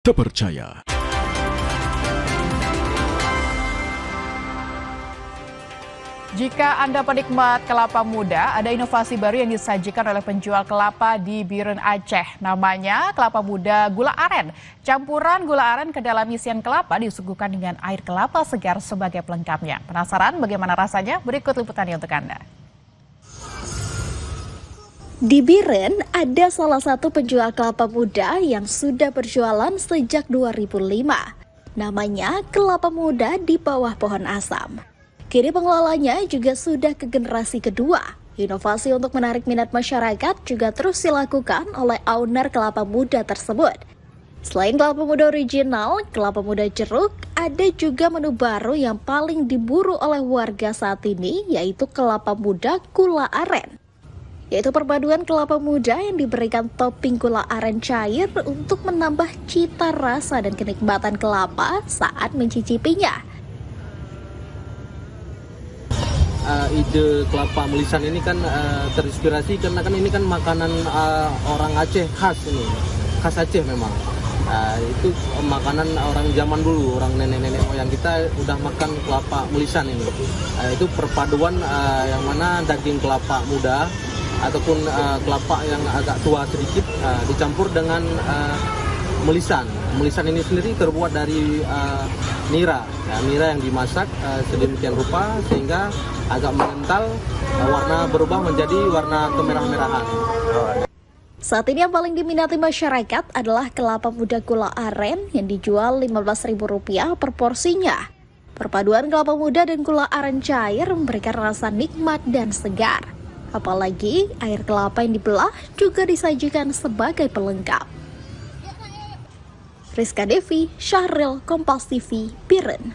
Terpercaya. Jika Anda penikmat kelapa muda, ada inovasi baru yang disajikan oleh penjual kelapa di Biren, Aceh. Namanya kelapa muda gula aren. Campuran gula aren ke dalam isian kelapa disuguhkan dengan air kelapa segar sebagai pelengkapnya. Penasaran bagaimana rasanya? Berikut liputannya untuk Anda. Di Biren ada salah satu penjual kelapa muda yang sudah berjualan sejak 2005. Namanya Kelapa Muda di Bawah Pohon Asam. Kini pengelolanya juga sudah ke generasi kedua. Inovasi untuk menarik minat masyarakat juga terus dilakukan oleh owner kelapa muda tersebut. Selain kelapa muda original, kelapa muda jeruk, ada juga menu baru yang paling diburu oleh warga saat ini, yaitu kelapa muda gula aren. Yaitu perpaduan kelapa muda yang diberikan topping gula aren cair untuk menambah cita rasa dan kenikmatan kelapa saat mencicipinya. Ide kelapa melisan ini kan terinspirasi karena kan ini kan makanan orang Aceh khas Aceh memang. Itu makanan orang zaman dulu, orang nenek-nenek moyang kita udah makan kelapa melisan ini. Itu perpaduan yang mana daging kelapa muda ataupun kelapa yang agak tua sedikit dicampur dengan melisan. Melisan ini sendiri terbuat dari nira, nira yang dimasak sedemikian rupa sehingga agak mengental, warna berubah menjadi warna kemerah-merahan. Saat ini yang paling diminati masyarakat adalah kelapa muda gula aren yang dijual Rp15.000 per porsinya. Perpaduan kelapa muda dan gula aren cair memberikan rasa nikmat dan segar. Apalagi air kelapa yang dibelah juga disajikan sebagai pelengkap. Rizka Devi, Syahril, Kompas TV, Biren.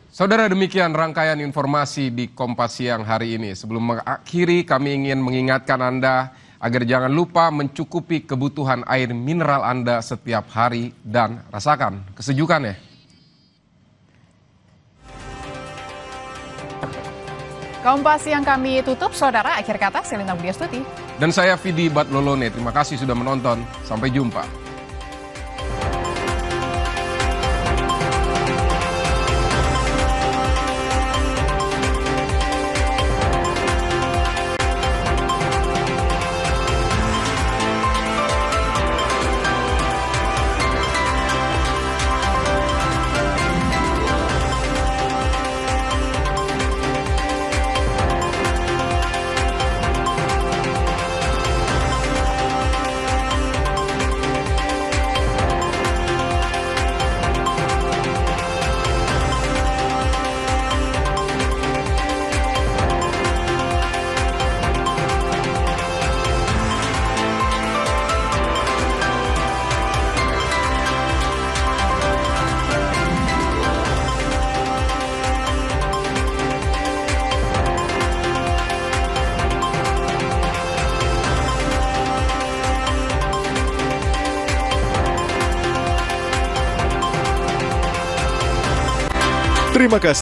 Saudara, demikian rangkaian informasi di Kompas Siang hari ini. Sebelum mengakhiri, kami ingin mengingatkan Anda agar jangan lupa mencukupi kebutuhan air mineral Anda setiap hari dan rasakan kesejukannya. Kompas yang kami tutup, saudara. Akhir kata, Selina Budiastuti. Dan saya Vidi Batlolone. Terima kasih sudah menonton. Sampai jumpa. Terima kasih.